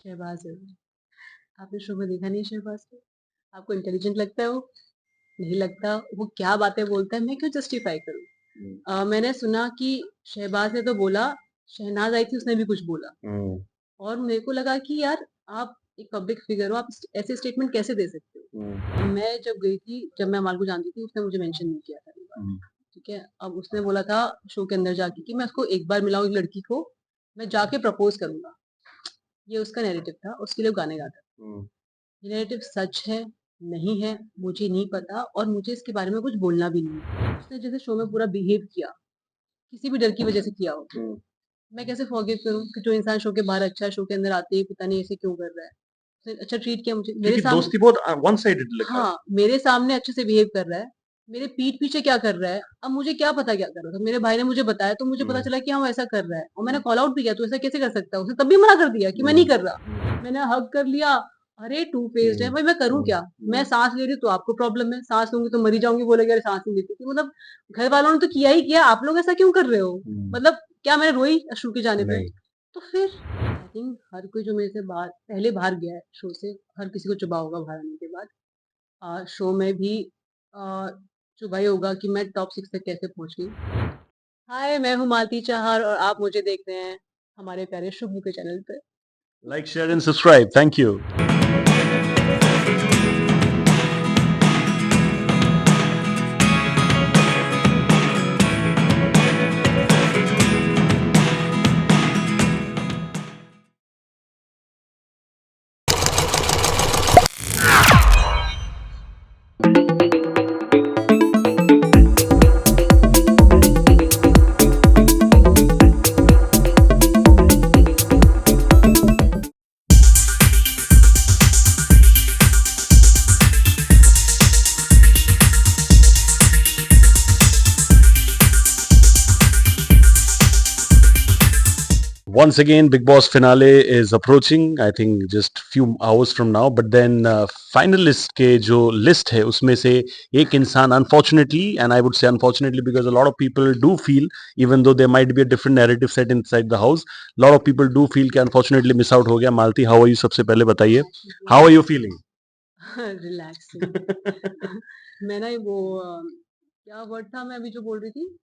शहबाज है वो। आपने शो में देखा नहीं है शहबाज को? आपको इंटेलिजेंट लगता है वो? नहीं लगता। वो क्या बातें बोलता है, मैं क्यों जस्टिफाई करूँ? मैंने सुना कि शहबाज ने तो बोला, शहनाज आई थी उसने भी कुछ बोला, और मेरे को लगा कि यार आप एक पब्लिक फिगर हो, आप ऐसे स्टेटमेंट कैसे दे सकते हो? मैं जब गई थी, जब मैं अमाल को जानती थी, उसने मुझे मेंशन नहीं किया था ये बात, ठीक है? अब उसने बोला था शो के अंदर जाके कि मैं उसको एक बार मिलाऊं एक लड़की को, मैं जाके प्रपोज करूंगा। ये उसका नैरेटिव था, उसके लिए वो गाने गाता था। ये नैरेटिव सच है, नहीं है, मुझे नहीं पता, और मुझे इसके बारे में कुछ बोलना भी नहीं है। उसने जैसे शो में पूरा बिहेव किया, किसी भी डर की वजह से किया हो, मैं कैसे फॉरगिव करूँ कि जो इंसान शो के बाहर अच्छा है, शो के अंदर आते ही पता नहीं ऐसे क्यों कर रहा है। उसने अच्छा ट्रीट किया मुझे, मेरे क्योंकि सामने दोस्ती बहुत वन साइडेड लगा। हाँ, मेरे सामने अच्छे से बिहेव कर रहा है, मेरे पीठ पीछे क्या कर रहा है, अब मुझे क्या पता क्या कर रहा था। मेरे भाई ने मुझे बताया तो मुझे पता चला कि हाँ, वो ऐसा कर रहा है, और मैंने कॉल आउट भी किया, "तू ऐसा कैसे कर सकता है?" उसने तब भी मना कर दिया कि मैं नहीं कर रहा। मैंने हग कर लिया, अरे टू फेस्ड है भाई, मैं करूँ क्या? मैं सांस ले रही हूँ तो आपको प्रॉब्लम है, सांस लूंगी तो मरी जाऊंगी, बोलेगी अरे सांस नहीं लेती थी। मतलब घर वालों ने तो किया ही किया, आप लोग ऐसा क्यों कर रहे हो? मतलब क्या मैंने रोई अशु के जाने पे? नहीं। तो फिर आई थिंक हर कोई जो मेरे से बाहर पहले बाहर गया है शो से, हर किसी को चुभा होगा बाहर आने के बाद। शो में भी अ, चुभा ही होगा कि मैं टॉप 6 तक कैसे पहुंच गई। हाय, मैं हूँ मालती चाहर, और आप मुझे देख रहे हैं हमारे प्यारे शुभू के चैनल पे। Like share and subscribe, thank you. Once again, Big Boss finale is approaching. I think just few hours from now. But then finalist के जो list है उसमें से एक इंसान unfortunately, and I would say unfortunately because a lot of people do feel, even though there might be a different narrative set inside the house, a lot of people do feel कि unfortunately miss out हो गया. मालती, how are you? सबसे पहले बताइए, how are you feeling? Relaxing. मैं ना वो क्या वर्ड था मैं अभी जो बोल रही थी,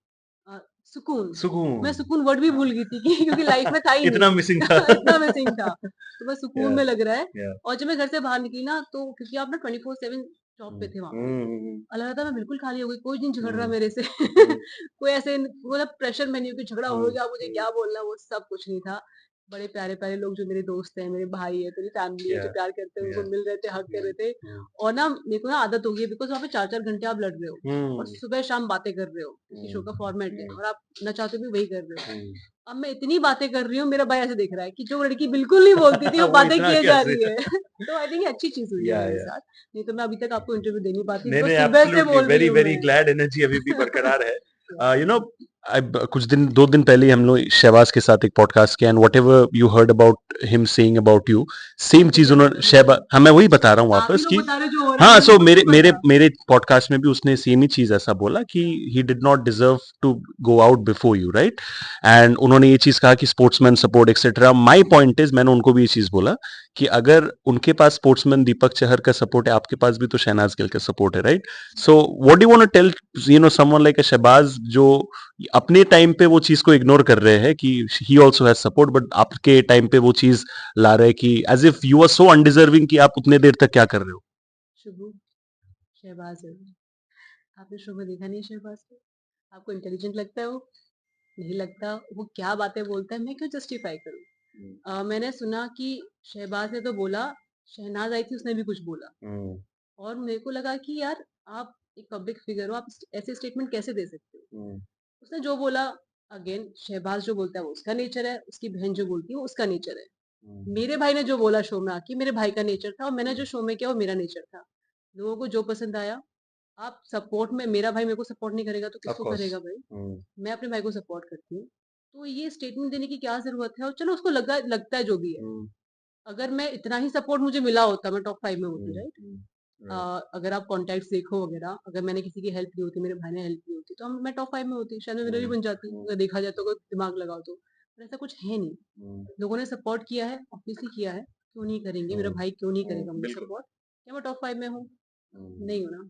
सुकून। मैं सुकून। सुकून वर्ड भी भूल गई थी कि क्योंकि लाइफ में था ही इतना नहीं। मिसिंग था। इतना मिसिंग था, तो बस सुकून Yeah, में लग रहा है। yeah. और जब मैं घर से बाहर निकली ना, तो क्योंकि आप ना 24/7 जॉब पे थे वहां पे, और लग रहा था मैं बिल्कुल खाली हो गई, कोई नहीं झगड़ रहा मेरे से। कोई ऐसे मतलब प्रेशर में नहीं हो कि झगड़ा हो गया, मुझे क्या बोलना, वो सब कुछ नहीं था। बड़े प्यारे प्यारे लोग जो मेरे दोस्त हैं, मेरे भाई है, मेरी फैमिली है, जो Yeah, प्यार करते हैं, उनको yeah. मिल रहे थे, हक कर रहे थे। और ना मेरे को ना आदत हो गई है, बिकॉज वहाँ पे 4-4 घंटे आप लड़ रहे हो, और सुबह शाम बातें कर रहे हो, क्योंकि शो का फॉर्मेट है, और आप ना चाहते भी वही कर रहे हो। अब मैं इतनी बातें कर रही हूँ, मेरा भाई ऐसे देख रहा है कि जो लड़की बिल्कुल नहीं बोलती थी वो वो बातें इतना किए जा कैसे? रही है। तो आई थिंक अच्छी चीज हुई है या मेरे या साथ, नहीं तो मैं अभी तक आपको इंटरव्यू दे नहीं पाती, नहीं बिकॉज नहीं, सुबह से एब्सोल्युटली, बोल रही वेरी हूँ वेरी मैं। ग्लैड, एनर्जी अभी भी बरकरार है। यू नो, कुछ दिन 2 दिन पहले ही हम लोग शहबाज के साथ एक पॉडकास्ट किया, and what ever you heard about him saying about you, same आप भी चीज कह रहे उन्होंने थे वही शहबाज, तो, हाँ मैं वही बता रहा हूँ आप ही वापस लोग कि बता रहे जो हो रहा है, हाँ, मुझे सो खुद मेरे नहीं मेरे पता। मेरे पॉडकास्ट में भी उसने सेम ही चीज ऐसा बोला कि he did not deserve to go out before you, right? And उन्होंने ये चीज कहा कि sportsman support etcetera. My point is, मैंने उनको भी ये चीज बोला कि अगर उनके पास स्पोर्ट्समैन दीपक चहर का सपोर्ट है, आपके पास भी तो शहनाज गिल का सपोर्ट है, right? So what do you want to tell, someone like a Shahbaz जो अपने टाइम पे वो चीज को इग्नोर कर रहे हैं कि he also has support, but आपके टाइम पे वो चीज ला रहे हैं कि as if you are so undeserving कि आप उतने देर तक क्या कर रहे हो? शुभू, शहबाज है वो। आपने शो में देखा नहीं है शहबाज को? आपको इंटेलिजेंट लगता है वो? नहीं लगता। वो क्या बातें बोलता है, मैं क्यों जस्टिफाई करूँ? मैंने सुना कि शहबाज ने तो बोला, शहनाज आई थी उसने भी कुछ बोला, और मेरे को लगा कि यार आप एक पब्लिक फिगर हो, आप ऐसे स्टेटमेंट कैसे दे सकते हो? उसने जो बोला, अगेन शहबाज जो बोलता है वो उसका नेचर है, उसकी बहन जो बोलती है वो उसका नेचर है। मेरे भाई ने जो बोला शो में आके, मेरे भाई का नेचर था, और मैंने जो शो में किया वो मेरा नेचर था। लोगों को जो पसंद आया, आप सपोर्ट में, मेरा भाई मेरे को सपोर्ट नहीं करेगा तो ऑफ किसको कोर्स। करेगा भाई? मैं अपने भाई को सपोर्ट करती हूँ, तो ये स्टेटमेंट देने की क्या जरूरत है? और चलो उसको लगता है जो भी है, अगर मैं इतना ही सपोर्ट मुझे मिला होता, मैं टॉप 5 में होती, राइट? अगर आप कॉन्टैक्ट्स देखो वगैरह, अगर मैंने किसी की हेल्प की होती, मेरे भाई ने हेल्प की होती, तो मैं टॉप 5 में होती, शायद मैं विनर ही बन जाती, अगर देखा जाए तो, अगर दिमाग लगाओ तो। पर ऐसा कुछ है नहीं। लोगों ने सपोर्ट किया है, ऑब्वियसली किया है, क्यों नहीं करेंगे, मेरा भाई क्यों नहीं करेगा मुझे बिल्कुल। सपोर्ट? क्या मैं टॉप 5 में हूँ? हम्म, नहीं हूँ ना।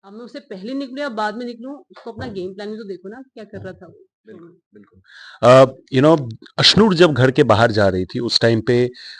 अब मैं उससे पहले निकलूँ या बाद में निकलूँ, उसको अपना गेम प्लान भी तो देखो ना, क्या कर रहा था वो शो बिल्कुल, में। बिल्कुल। यू नो अशनूर जब घर के बाहर जा रही थी उस टाइम पे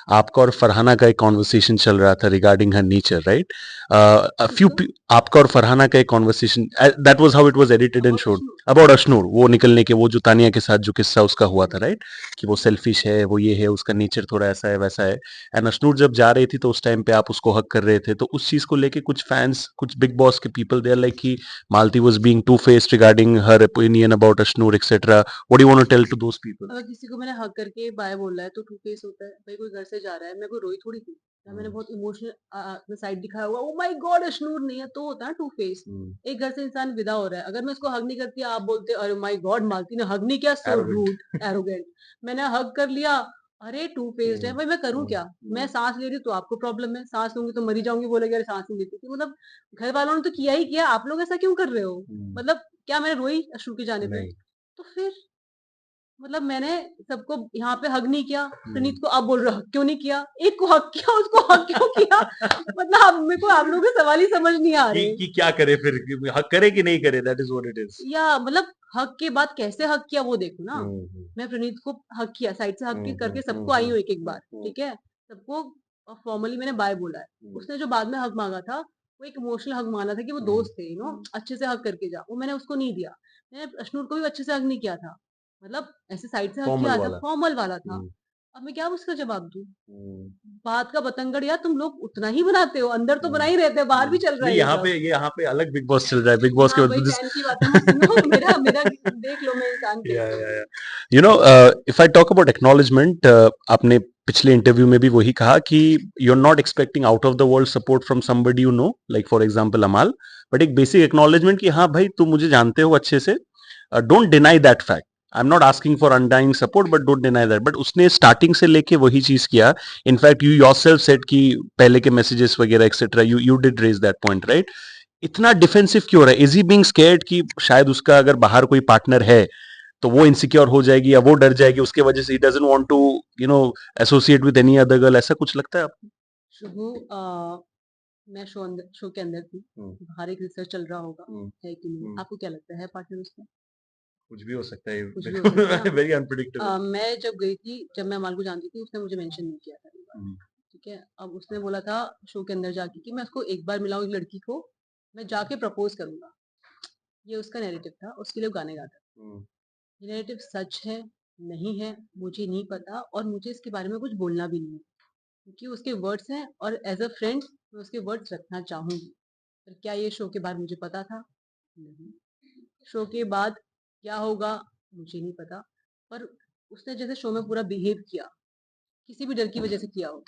आपका और फरहाना का एक कॉन्वर्सेशन चल रहा था regarding her nature, right? A few किसका? आपका और फरहाना का एक conversation, that was how it was edited and about showed Ashnoor? About Ashnoor, वो निकलने के, वो जो तानिया के साथ जो किस्सा उसका हुआ था, हुँ, राइट? कि वो सेल्फिश है, वो ये है, उसका नेचर थोड़ा ऐसा है वैसा है। एंड अशनूर जब जा रही थी तो उस टाइम पे आप उसको हक कर रहे थे, तो उस चीज को लेके कुछ फैंस, कुछ बिग बॉस के पीपल, दे आर लाइक कि Malti was being to faced regarding her opinion about Ashnoor etcetera. What do you want to tell to those people? अगर किसी को मैंने हग करके बाय बोला है तो टू फेस होता है। भाई कोई घर से जा रहा है, मैं कोई रोई थोड़ी थी। या मैंने बहुत इमोशनल अपना साइड दिखाया होगा, ओह माय गॉड अश्नूर नहीं है, तो होता है टू फेस। एक घर से इंसान विदा हो रहा है, अगर मैं उसको हग नहीं करती, आप बोलते अरे माय गॉड मालती ने हग नहीं किया, सो एरोगेंट। Rude, arrogant. मैंने हग कर लिया, अरे टू फेस्ड है भाई, मैं करूँ क्या? मैं सांस ले रही हूँ तो आपको प्रॉब्लम है, सांस लूंगी तो मरी जाऊंगी, बोलेगी अरे सांस नहीं लेती थी। मतलब घर वालों ने तो किया ही किया, आप लोग ऐसा क्यों कर रहे हो? मतलब क्या मैंने रोई अश्नूर के जाने पे? नहीं। तो फिर मतलब मैंने सबको यहाँ पे हग नहीं किया, प्रणीत को आप बोल रहे हो हग क्यों नहीं किया? एक को हग किया, उसको हग क्यों किया? मतलब अब मेरे को आप लोगों के सवाल ही समझ नहीं आ रहे। कि क्या करे फिर, हक करे कि नहीं करे, that is what it is. या मतलब हग के बाद कैसे हग किया वो देखो ना। मैं प्रणीत को हग किया, साइड से हग करके सबको आई हूँ एक एक बार, ठीक है? सबको फॉर्मली मैंने बाय बोला है। उसने जो बाद में हग मांगा था, वो एक इमोशनल हग मांगा था कि वो दोस्त थे, अच्छे से हग करके जा, वो मैंने उसको नहीं दिया। मैंने अश्नूर को भी अच्छे से हग नहीं किया था, मतलब ऐसे साइड से हग फॉर्मल किया था, वाला। फॉर्मल वाला था। अब मैं क्या उसका जवाब दूं? बात का बतंगड़ यार, तुम लोग उतना ही बनाते हो, अंदर तो बना ही रहते हो, बाहर भी चल रहा नहीं, है ये सब। ये यहाँ पे अलग बिग बॉस चल रहा है, बिग बॉस के यहाँ बाद भाई दिस। फैन की बातें मत सुनो। मेरा मेरा देख लो मैं इंसान या कैसी हूँ। या you know, if I talk about acknowledgement, आपने पिछले इंटरव्यू में भी वही कहा कि you are not expecting out of the world support from somebody you know, like for example Amaal, but एक बेसिक एक्नॉलेजमेंट कि हाँ भाई तुम मुझे जानते हो अच्छे से, don't deny that fact. I am not asking for undying support but don't deny that, but उसने स्टार्टिंग से लेके वही चीज किया। इनफैक्ट यू योरसेल्फ सेड कि पहले के मैसेजेस वगैरह etcetera, you did raise that point, right? इतना डिफेंसिव क्यों रहा है? इज ही बीइंग स्कैर्ड कि शायद उसका अगर बाहर कोई पार्टनर है तो वो इनसिक्योर हो जाएगी या वो डर जाएगी उसके वजह से, he doesn't want to you know associate with any other girl, ऐसा कुछ लगता है आपको? शुभू, मैं शो के अंदर थी, बाहर एक रिसर्च चल रहा होगा, है कि नहीं? आपको क्या लगता है पार्टनर उसका? कुछ भी हो सकता है। कुछ भी हो सकता है ना। Very unpredictable. मैं जब गई थी, जब मैं अमाल को जानती थी, उसने मुझे मेंशन नहीं किया था ये बात, ठीक है? अब उसने बोला था शो के अंदर जाके कि मैं उसको एक बार मिलाऊं एक लड़की को, मैं जाके प्रपोज करूंगा। ये उसका नैरेटिव था, उसके लिए वो गाने गाता था। ये नैरेटिव सच है, नहीं है, मुझे नहीं पता, और मुझे इसके बारे में कुछ बोलना भी नहीं है, क्योंकि उसके वर्ड्स हैं और एज अ फ्रेंड मैं उसके वर्ड्स रखना चाहूंगी। पर क्या ये शो के बाद मुझे पता था? नहीं। शो के बाद क्या होगा मुझे नहीं पता, पर उसने जैसे शो में पूरा बिहेव किया, किसी भी डर की वजह से किया हो,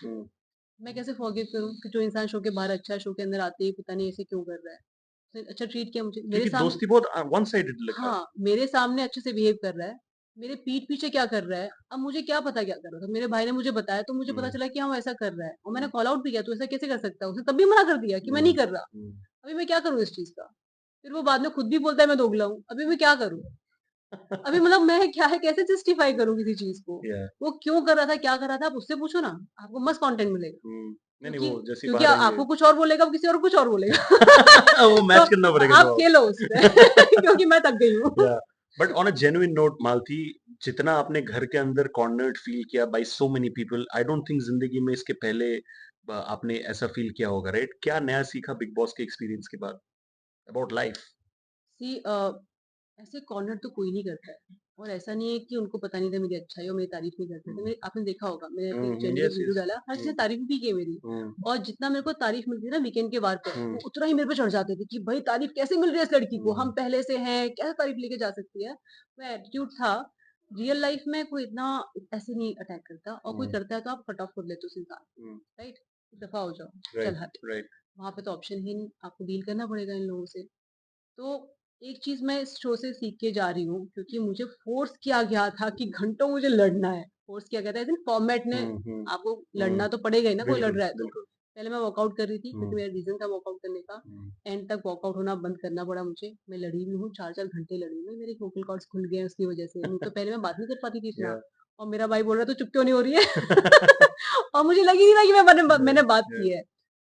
मैं कैसे फॉरगिव करूं कि जो इंसान शो के बाहर अच्छा है, शो के अंदर आते ही पता नहीं ऐसे क्यों कर रहा है। उसने अच्छा ट्रीट किया मुझे, मेरे क्योंकि सामने। दोस्ती बहुत वन साइडेड लगा। हाँ, मेरे सामने अच्छे से बिहेव कर रहा है, मेरे पीठ पीछे क्या कर रहा है, अब मुझे क्या पता क्या कर रहा था। मेरे भाई ने मुझे बताया तो मुझे पता चला कि हाँ वो ऐसा कर रहा है, और मैंने कॉल आउट भी किया, तू ऐसा कैसे कर सकता है? उसने तब भी मना कर दिया कि मैं नहीं कर रहा। अभी मैं क्या करूं इस चीज का? फिर वो बाद में खुद भी बोलता है मैं दोगला हूँ, अभी मैं क्या करूं? अभी मतलब मैं क्या है, कैसे जस्टिफाई करूं किसी चीज को? या वो क्यों कर रहा था, क्या कर रहा था, आप उससे पूछो ना, आपको मस्त कंटेंट मिलेगा। नहीं नहीं, क्योंकि वो जैसे ही क्योंकि बाहर आएंगे आपको कुछ और बोलेगा, वो किसी और को कुछ और बोलेगा। वो तो मैच करना पड़ेगा आप जवाब। खेलो उस पे। क्योंकि मैं थक गई हूँ। या but on a genuine note Malti, जितना आपने घर के अंदर कॉर्नर्ड फील किया by so many people, I don't think जिंदगी में इसके पहले आपने ऐसा फील किया होगा, राइट? क्या नया सीखा बिग बॉस के एक्सपीरियंस के बाद अबाउट लाइफ? सी ऐसे कॉर्नर तो कोई नहीं करता है, और ऐसा नहीं है कि उनको पता नहीं था मेरी अच्छाई और मेरी तारीफ नहीं करते थे। मेरे आपने देखा होगा, मैंने अपनी चैनल पे यस वीडियो यस। डाला, हर किसी ने तारीफ भी की है मेरी। और जितना मेरे को तारीफ मिलती थी ना वीकेंड के वार पे, वो उतना ही मेरे पे चढ़ जाते थे कि भाई तारीफ कैसे मिल रही है इस लड़की को, हम पहले से हैं, कैसे तारीफ लेके जा सकती है। वो एटीट्यूड था। रियल लाइफ में कोई इतना ऐसे नहीं अटैक करता, और कोई करता है तो आप कट ऑफ कर लेते हो उस इंसान, राइट? दफा हो जाओ, चल राइट हट। राइट। वहां पे तो ऑप्शन ही नहीं, आपको डील करना पड़ेगा इन लोगों से। तो एक चीज मैं इस शो से सीख के जा रही हूँ, क्योंकि मुझे फोर्स किया गया था कि घंटों मुझे लड़ना है। फोर्स किया गया था, फॉर्मेट ने आपको लड़ना तो पड़ेगा ही ना, कोई लड़ बिल्कुल रहा है तो। बिल्कुल। पहले मैं वर्कआउट कर रही थी क्योंकि मेरा रीजन था वर्कआउट करने का। एंड तक वर्कआउट होना बंद करना पड़ा मुझे, मैं लड़ी भी हूँ, 4-4 घंटे लड़ी हूँ मैं, मेरे वोकल कॉर्ड्स खुल गए हैं उसकी वजह से, नहीं तो पहले मैं बात नहीं कर पाती थी इतना। या और मेरा भाई बोल रहा है तू चुप क्यों नहीं हो रही है? और मुझे लग ही नहीं रहा कि मैंने बात Yeah. की है।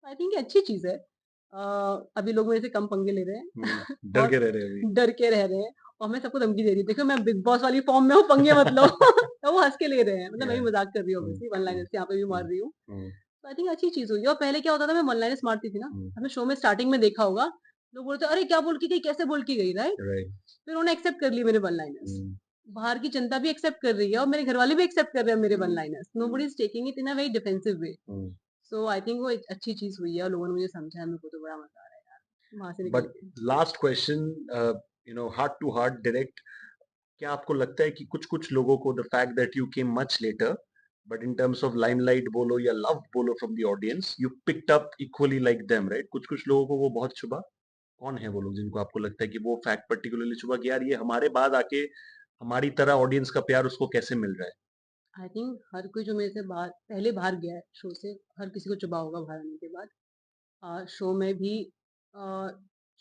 आई थिंक ये अच्छी चीज़ है। अभी लोग मेरे से कम पंगे ले रहे हैं डर और के रह रहे हैं अभी। डर के रह रहे हैं और मैं सबको धमकी दे रही हूँ, देखो मैं बिग बॉस वाली फॉर्म में हूँ, पंगे मत लो। तो वो हँस के ले रहे हैं, मतलब मैं भी Yeah. मज़ाक कर रही हूँ हुँ, ऑब्वियसली, वन लाइनर्स यहाँ पे भी मार रही हूँ। हुँ, तो आई थिंक अच्छी चीज़ हुई है और पहले क्या होता था, मैं वन लाइनर्स मारती थी ना, हुँ, आपने शो में स्टार्टिंग में देखा होगा, लोग बोलते अरे क्या बोल के गई, कैसे बोल के गई, राइट? राइट। फिर उन्होंने एक्सेप्ट कर ली मेरे वन लाइनर्स। हुँ, बाहर की जनता भी एक्सेप्ट कर रही है और मेरे घर वाले भी एक्सेप्ट कर रहे हैं मेरे one hmm, liners. Nobody is taking it in a very defensive way. Hmm. So I think वो एक अच्छी चीज़ हुई है और लोगों ने मुझे समझा है, मेरे को तो बड़ा मज़ा आ रहा है यार, वहाँ से निकल बट के। Last question heart to heart direct, क्या आपको लगता है कि कुछ-कुछ लोगों को the fact that you came much later but in terms of limelight बोलो या लव बोलो from the audience, you picked up equally like them, right? कुछ-कुछ लोगों को वो बहुत चुभा? कौन है वो लोग जिनको आपको लगता है कि वो फैक्ट पर्टिकुलरली चुभा कि यार ये हमारे बाद आके हमारी तरह ऑडियंस का प्यार उसको कैसे मिल रहा है? आई थिंक हर कोई जो मेरे से बाहर पहले बाहर गया है शो से, हर किसी को चुभा होगा बाहर आने के बाद। शो में भी अ,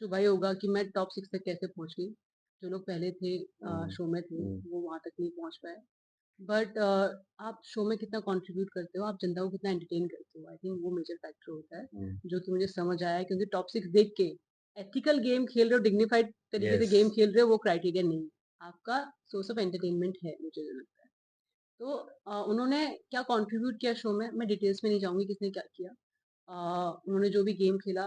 चुभा ही होगा कि मैं टॉप 6 तक कैसे पहुँच गई। जो लोग पहले थे हुँ, शो में थे, हुँ, वो वहाँ तक नहीं पहुँच पाए। बट आप शो में कितना कंट्रीब्यूट करते हो, आप जनता को कितना एंटरटेन करते हो, आई थिंक वो मेजर फैक्टर होता है, हुँ। जो कि मुझे समझ आया है, क्योंकि टॉप 6 देख के एथिकल गेम खेल रहे हो, डिग्निफाइड तरीके से यस। गेम खेल रहे हो, वो क्राइटेरिया नहीं है। आपका सोर्स ऑफ एंटरटेनमेंट है, मुझे जो लगता है। तो उन्होंने क्या कंट्रीब्यूट किया शो में, मैं डिटेल्स में नहीं जाऊँगी किसने क्या किया। उन्होंने जो भी गेम खेला,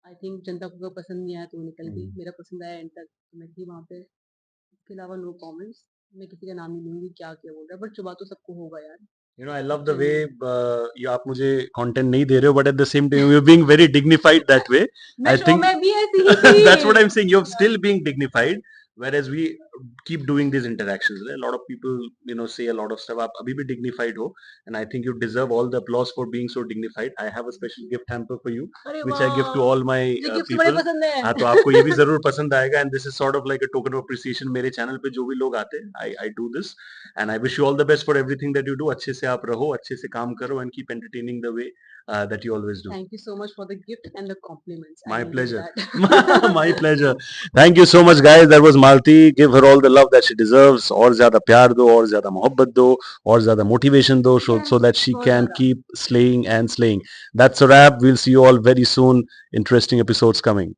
आई थिंक जनता को अगर पसंद नहीं आया तो वो निकल गई। हुँ। मेरा पसंद आया एंड तक, तो मैं थी वहाँ पे। इसके अलावा नो कमेंट्स। मैं किसी का नाम नहीं लूँगी क्या क्या बोल रहा है, बट चुभा तो सबको होगा यार, आई लव द क्यों वे नहीं? ये आप मुझे कंटेंट नहीं दे रहे हो but at the same time you are being very dignified that way. मैं आई शो थिंक में भी ऐसी ही थी। that's what I'm saying. You're हाँ, still being dignified, whereas we keep doing these interactions. A lot of people, say a lot of stuff. आप अभी भी dignified हो, and I think you deserve all the applause for being so dignified. I have a special gift hamper for you, अरे which I give to वाह! all my मुझे gifts बड़े people. पसंद है। हाँ, तो आपको ये भी जरूर पसंद आएगा, and this is sort of like a token of appreciation. मेरे चैनल पे जो भी लोग आते हैं, I do this, and I wish you all the best for everything that you do. अच्छे से आप रहो, अच्छे से काम करो, and keep entertaining the way that you always do. Thank you so much for the gift and the compliments, I My needed pleasure. That. My pleasure. Thank you so much, guys. That was Malti. Give her all the love that she deserves. और ज़्यादा प्यार दो, और ज़्यादा मोहब्बत दो, और ज़्यादा motivation दो, so that she बहुत can ज़्यादा। keep slaying and slaying. That's a wrap. We'll see you all very soon. Interesting episodes coming.